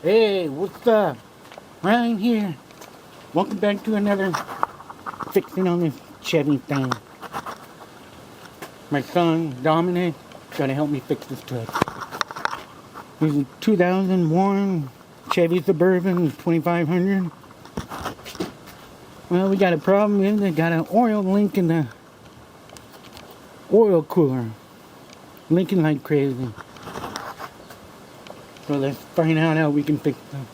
Hey, what's up? Ryan here. Welcome back to another fixing on this Chevy thing. My son, Dominic, gotta help me fix this truck. This is a 2001 Chevy Suburban 2500. Well, we got a problem with it. Got an oil leak in the oil cooler. Leaking like crazy. So let's find out how we can fix them.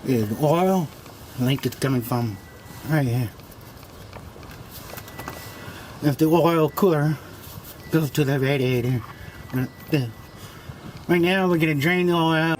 There's oil. I think it's coming from right here. If the oil cooler goes to the radiator. Right now we're gonna drain the oil out.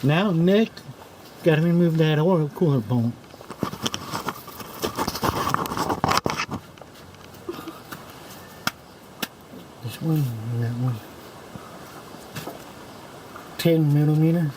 Now, Nick, gotta remove that oil cooler bolt. This one and that one. 10 millimeter.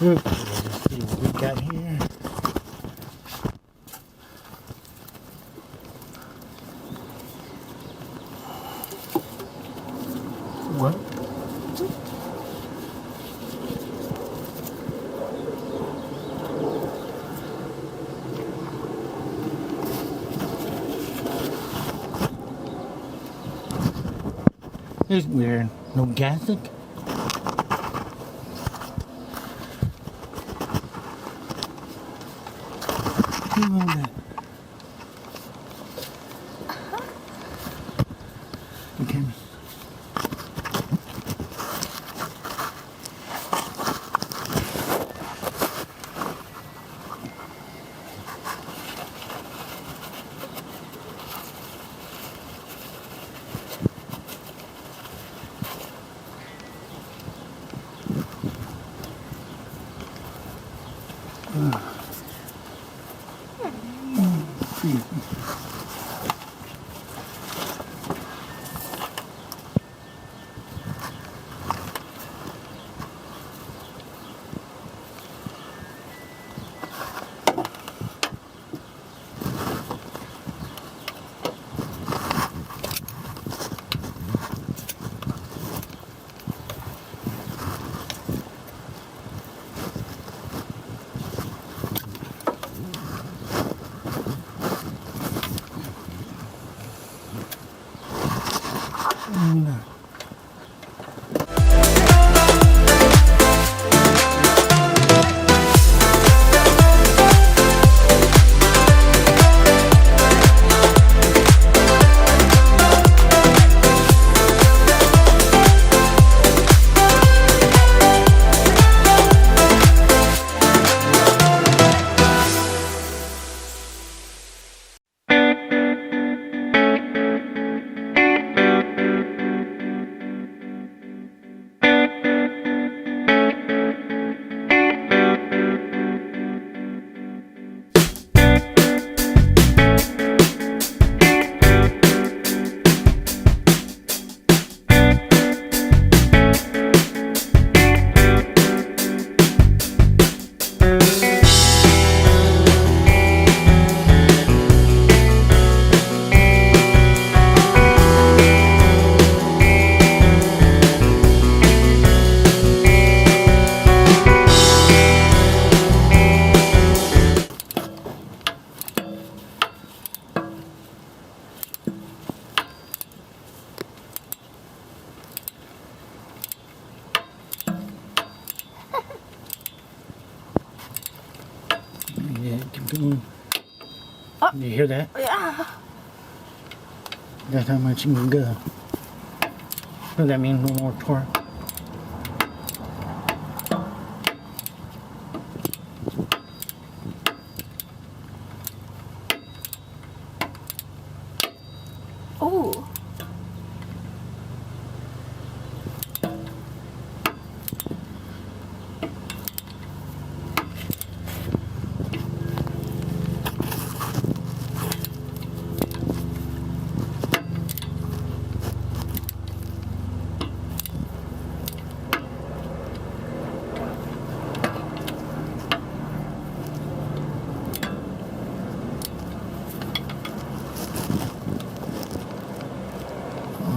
Let's see what we got here. What? It's weird. No gasket? Okay. Oh. You hear that? Yeah. That's how much you can go. So that means no more torque. Oh.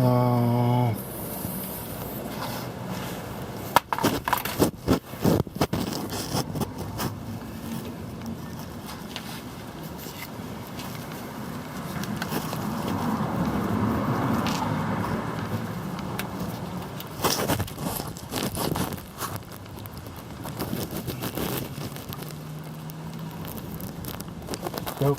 Oh. Broke.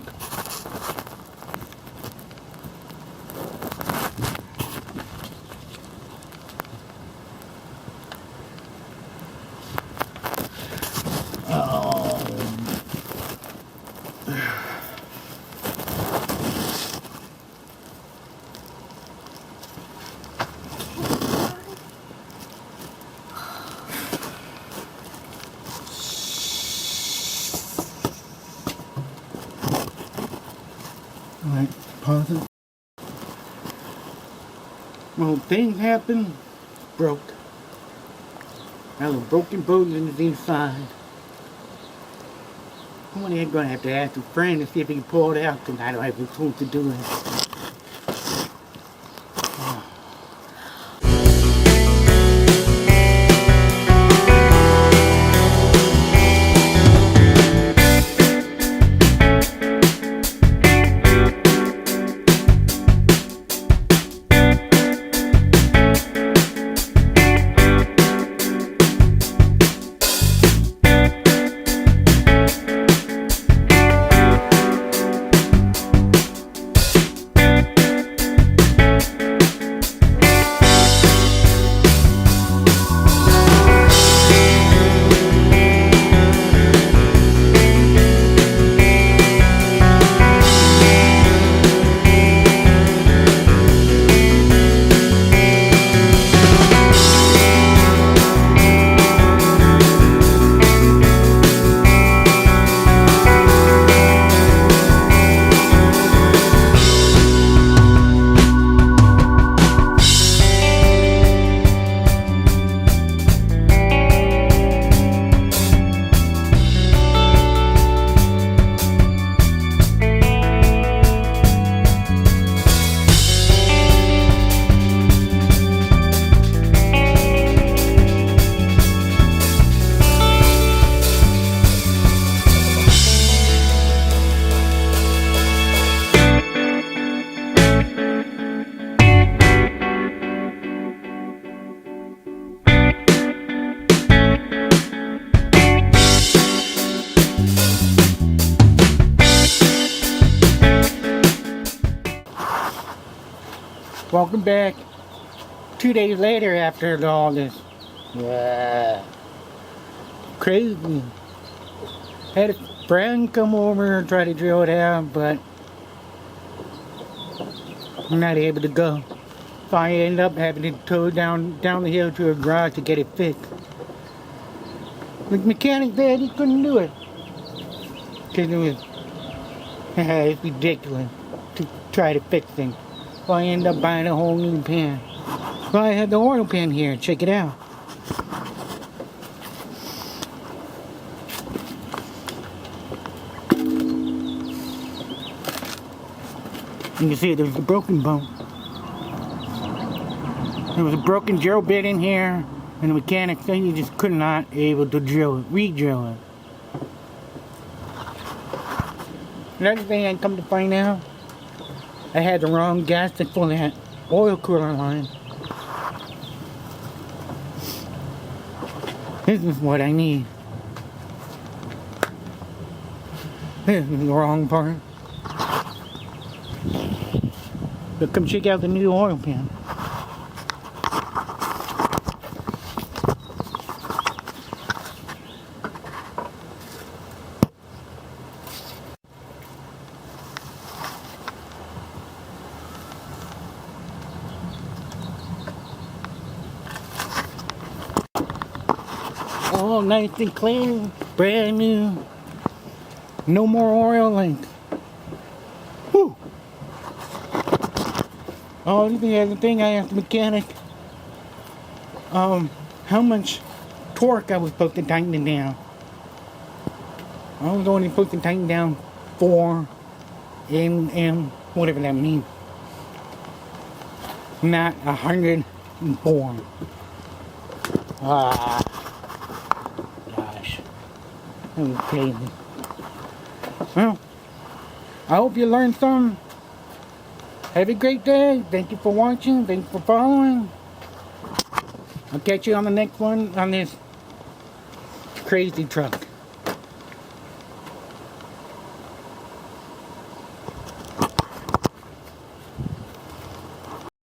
Alright, pause it. Well, things happen. Broke. I have a broken boat in the inside. I'm gonna have to ask a friend to see if he can pull it out because I don't have the tools to do it. Welcome back. 2 days later after all this. Yeah. Crazy. Had a friend come over and try to drill it out, but I'm not able to go. So I ended up having to tow down the hill to a garage to get it fixed. The mechanic said he couldn't do it. Because it's ridiculous to try to fix things. So I ended up buying a whole new pan. So I had the oil pan here. Check it out. You can see there's a broken bone. There was a broken drill bit in here, and the mechanic said you just could not able to re-drill it. Another thing I come to find out, I had the wrong gasket for that oil cooler line. This is what I need. The wrong part. But come check out the new oil pan. All nice and clean, brand new. No more oil leak. Whew. Oh, the other thing I asked the mechanic, how much torque I was supposed to tighten it down. I was only supposed to tighten down 4 and whatever that means. Not 104. Gosh. That was crazy. Well, I hope you learned something. Have a great day. Thank you for watching. Thank you for following. I'll catch you on the next one on this crazy truck.